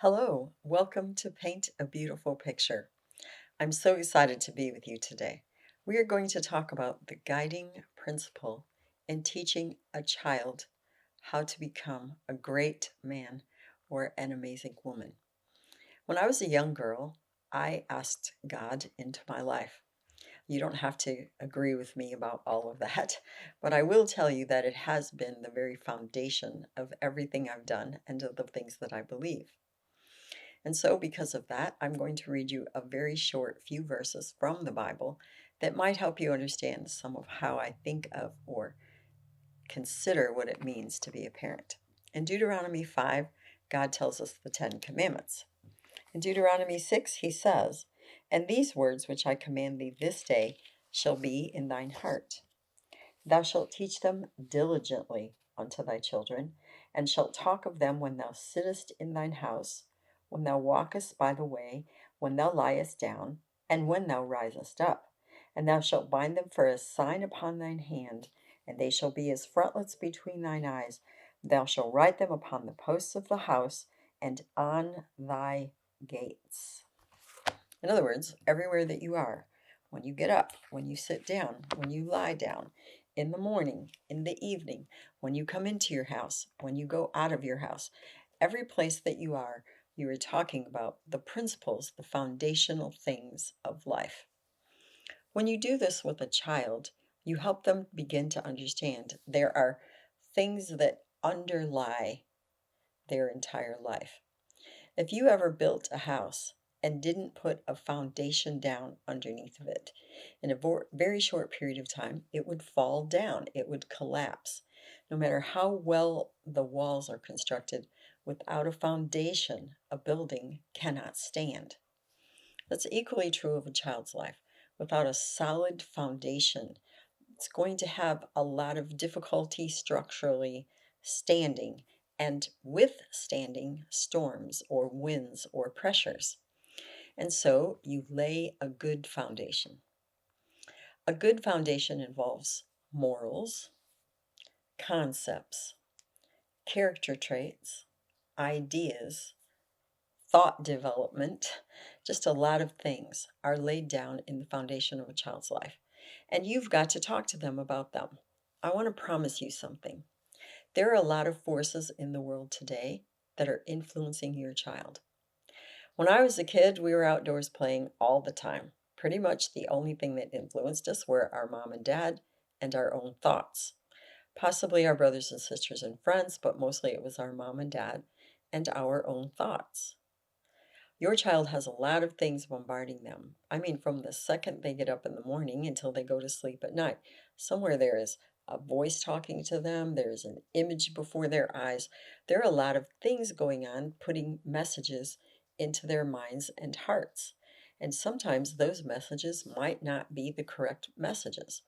Hello, welcome to Paint a Beautiful Picture. I'm so excited to be with you today. We are going to talk about the guiding principle in teaching a child how to become a great man or an amazing woman. When I was a young girl, I asked God into my life. You don't have to agree with me about all of that, but I will tell you that it has been the very foundation of everything I've done and of the things that I believe. And so, because of that, I'm going to read you a very short few verses from the Bible that might help you understand some of how I think of or consider what it means to be a parent. In Deuteronomy 5, God tells us the Ten Commandments. In Deuteronomy 6, he says, "And these words which I command thee this day shall be in thine heart. Thou shalt teach them diligently unto thy children, and shalt talk of them when thou sittest in thine house, when thou walkest by the way, when thou liest down, and when thou risest up. And thou shalt bind them for a sign upon thine hand, and they shall be as frontlets between thine eyes. Thou shalt write them upon the posts of the house and on thy gates." In other words, everywhere that you are, when you get up, when you sit down, when you lie down, in the morning, in the evening, when you come into your house, when you go out of your house, every place that you are talking about the principles, the foundational things of life. When you do this with a child, you help them begin to understand there are things that underlie their entire life. If you ever built a house and didn't put a foundation down underneath of it, in a very short period of time, it would fall down, it would collapse. No matter how well the walls are constructed, without a foundation, a building cannot stand. That's equally true of a child's life. Without a solid foundation, it's going to have a lot of difficulty structurally standing and withstanding storms or winds or pressures. And so you lay a good foundation. A good foundation involves morals, concepts, character traits, ideas, thought development, just a lot of things are laid down in the foundation of a child's life. And you've got to talk to them about them. I want to promise you something. There are a lot of forces in the world today that are influencing your child. When I was a kid, we were outdoors playing all the time. Pretty much the only thing that influenced us were our mom and dad and our own thoughts. Possibly our brothers and sisters and friends, but mostly it was our mom and dad and our own thoughts. Your child has a lot of things bombarding them. I mean, from the second they get up in the morning until they go to sleep at night. Somewhere there is a voice talking to them, there's an image before their eyes. There are a lot of things going on, putting messages into their minds and hearts. And sometimes those messages might not be the correct messages.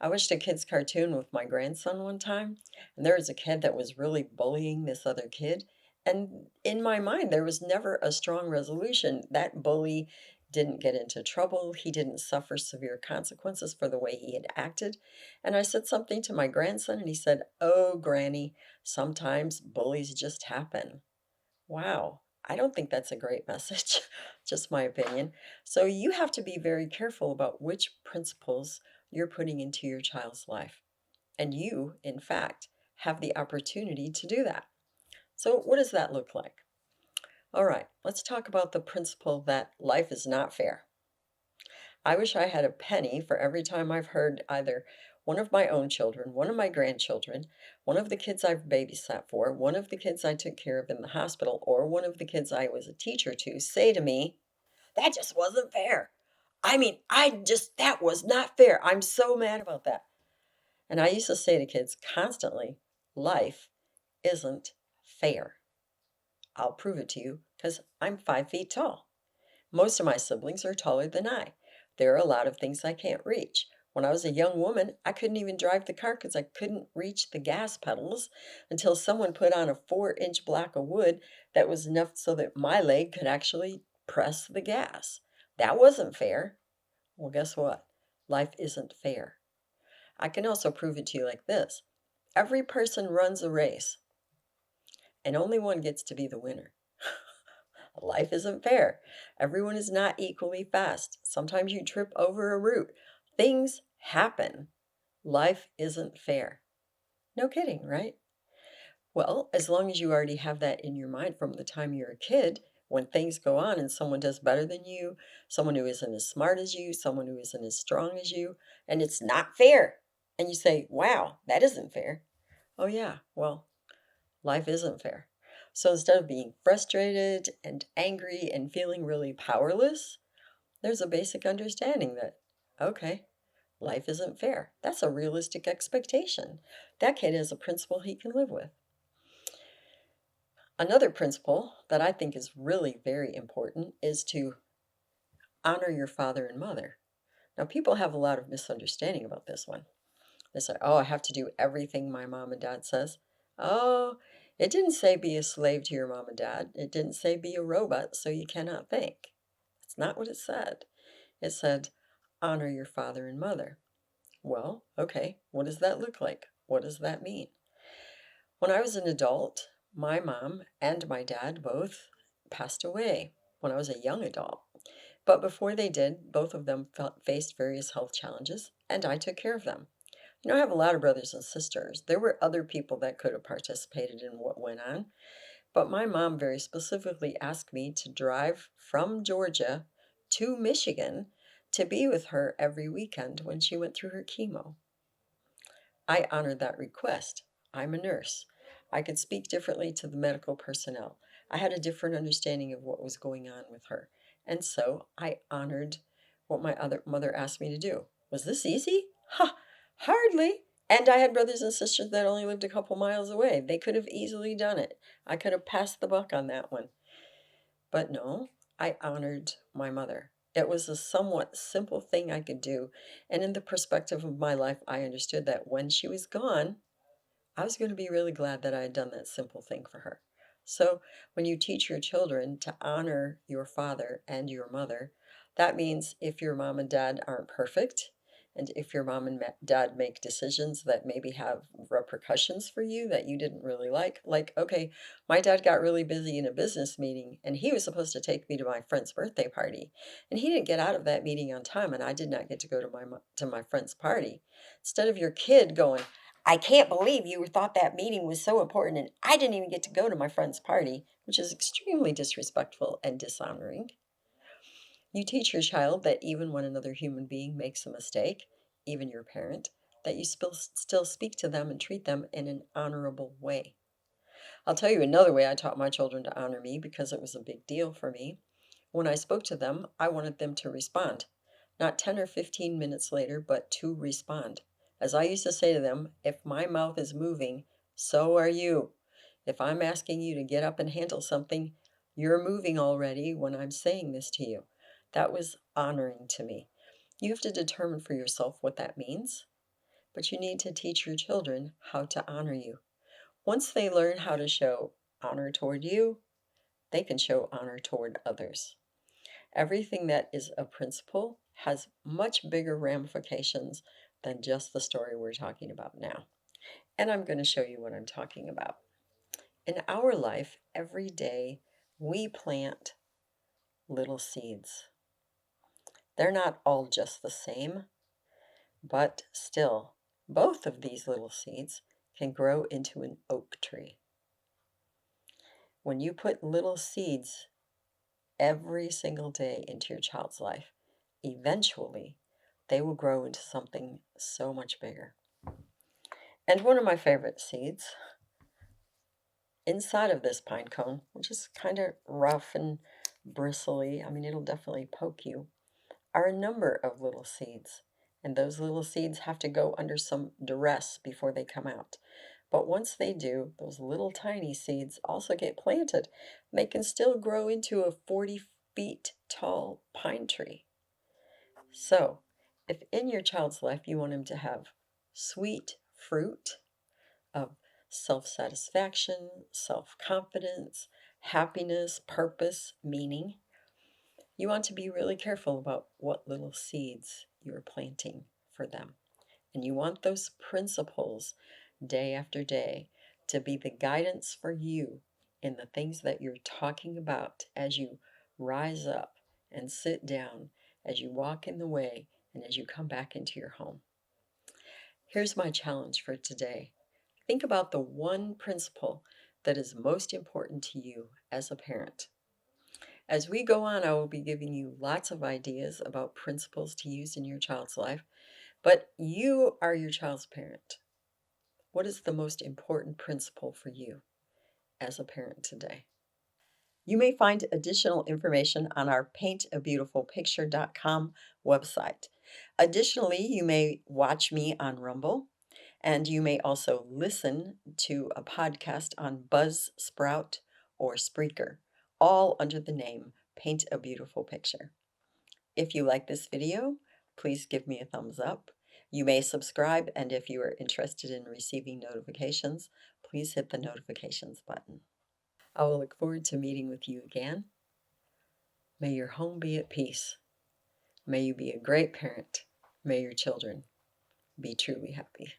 I watched a kid's cartoon with my grandson one time, and there was a kid that was really bullying this other kid. And in my mind, there was never a strong resolution. That bully didn't get into trouble. He didn't suffer severe consequences for the way he had acted. And I said something to my grandson, and he said, "Oh, Granny, sometimes bullies just happen." Wow, I don't think that's a great message, just my opinion. So you have to be very careful about which principles you're putting into your child's life. And you, in fact, have the opportunity to do that. So, what does that look like? All right, let's talk about the principle that life is not fair. I wish I had a penny for every time I've heard either one of my own children, one of my grandchildren, one of the kids I've babysat for, one of the kids I took care of in the hospital, or one of the kids I was a teacher to say to me, "That just wasn't fair. I mean, that was not fair. I'm so mad about that." And I used to say to kids constantly, life isn't fair. I'll prove it to you because I'm 5 feet tall. Most of my siblings are taller than I. There are a lot of things I can't reach. When I was a young woman, I couldn't even drive the car because I couldn't reach the gas pedals until someone put on a 4-inch block of wood that was enough so that my leg could actually press the gas. That wasn't fair. Well, guess what? Life isn't fair. I can also prove it to you like this. Every person runs a race, and only one gets to be the winner. Life isn't fair. Everyone is not equally fast. Sometimes you trip over a root. Things happen. Life isn't fair. No kidding, right? Well, as long as you already have that in your mind from the time you're a kid, when things go on and someone does better than you, someone who isn't as smart as you, someone who isn't as strong as you, and it's not fair. And you say, wow, that isn't fair. Oh, yeah, well, life isn't fair. So instead of being frustrated and angry and feeling really powerless, there's a basic understanding that, okay, life isn't fair. That's a realistic expectation. That kid has a principle he can live with. Another principle that I think is really very important is to honor your father and mother. Now, people have a lot of misunderstanding about this one. They say, oh, I have to do everything my mom and dad says. Oh, it didn't say be a slave to your mom and dad. It didn't say be a robot so you cannot think. That's not what it said. It said honor your father and mother. Well, okay, what does that look like? What does that mean? When I was an adult, my mom and my dad both passed away when I was a young adult. But before they did, both of them faced various health challenges, and I took care of them. I have a lot of brothers and sisters. There were other people that could have participated in what went on, but my mom very specifically asked me to drive from Georgia to Michigan to be with her every weekend when she went through her chemo. I honored that request. I'm a nurse. I could speak differently to the medical personnel. I had a different understanding of what was going on with her. And so I honored what my other mother asked me to do. Was this easy? Ha! Hardly. And I had brothers and sisters that only lived a couple miles away. They could have easily done it. I could have passed the buck on that one. But no, I honored my mother. It was a somewhat simple thing I could do. And in the perspective of my life, I understood that when she was gone, I was going to be really glad that I had done that simple thing for her. So when you teach your children to honor your father and your mother, that means if your mom and dad aren't perfect, and if your mom and dad make decisions that maybe have repercussions for you that you didn't really like, okay, my dad got really busy in a business meeting and he was supposed to take me to my friend's birthday party. And he didn't get out of that meeting on time and I did not get to go to my friend's party. Instead of your kid going, I can't believe you thought that meeting was so important and I didn't even get to go to my friend's party, which is extremely disrespectful and dishonoring. You teach your child that even when another human being makes a mistake, even your parent, that you still speak to them and treat them in an honorable way. I'll tell you another way I taught my children to honor me because it was a big deal for me. When I spoke to them, I wanted them to respond. Not 10 or 15 minutes later, but to respond. As I used to say to them, if my mouth is moving, so are you. If I'm asking you to get up and handle something, you're moving already when I'm saying this to you. That was honoring to me. You have to determine for yourself what that means, but you need to teach your children how to honor you. Once they learn how to show honor toward you, they can show honor toward others. Everything that is a principle has much bigger ramifications than just the story we're talking about now. And I'm going to show you what I'm talking about. In our life, every day, we plant little seeds. They're not all just the same, but still, both of these little seeds can grow into an oak tree. When you put little seeds every single day into your child's life, eventually they will grow into something so much bigger. And one of my favorite seeds inside of this pine cone, which is kind of rough and bristly, I mean, it'll definitely poke you, are a number of little seeds. And those little seeds have to go under some duress before they come out. But once they do, those little tiny seeds also get planted. They can still grow into a 40 feet tall pine tree. So, if in your child's life you want him to have sweet fruit of self satisfaction, self confidence, happiness, purpose, meaning, you want to be really careful about what little seeds you're planting for them. And you want those principles day after day to be the guidance for you in the things that you're talking about as you rise up and sit down, as you walk in the way, and as you come back into your home. Here's my challenge for today. Think about the one principle that is most important to you as a parent. As we go on, I will be giving you lots of ideas about principles to use in your child's life, but you are your child's parent. What is the most important principle for you as a parent today? You may find additional information on our paintabeautifulpicture.com website. Additionally, you may watch me on Rumble, and you may also listen to a podcast on Buzzsprout or Spreaker, all under the name Paint a Beautiful Picture. If you like this video, please give me a thumbs up. You may subscribe, and if you are interested in receiving notifications, please hit the notifications button. I will look forward to meeting with you again. May your home be at peace. May you be a great parent. May your children be truly happy.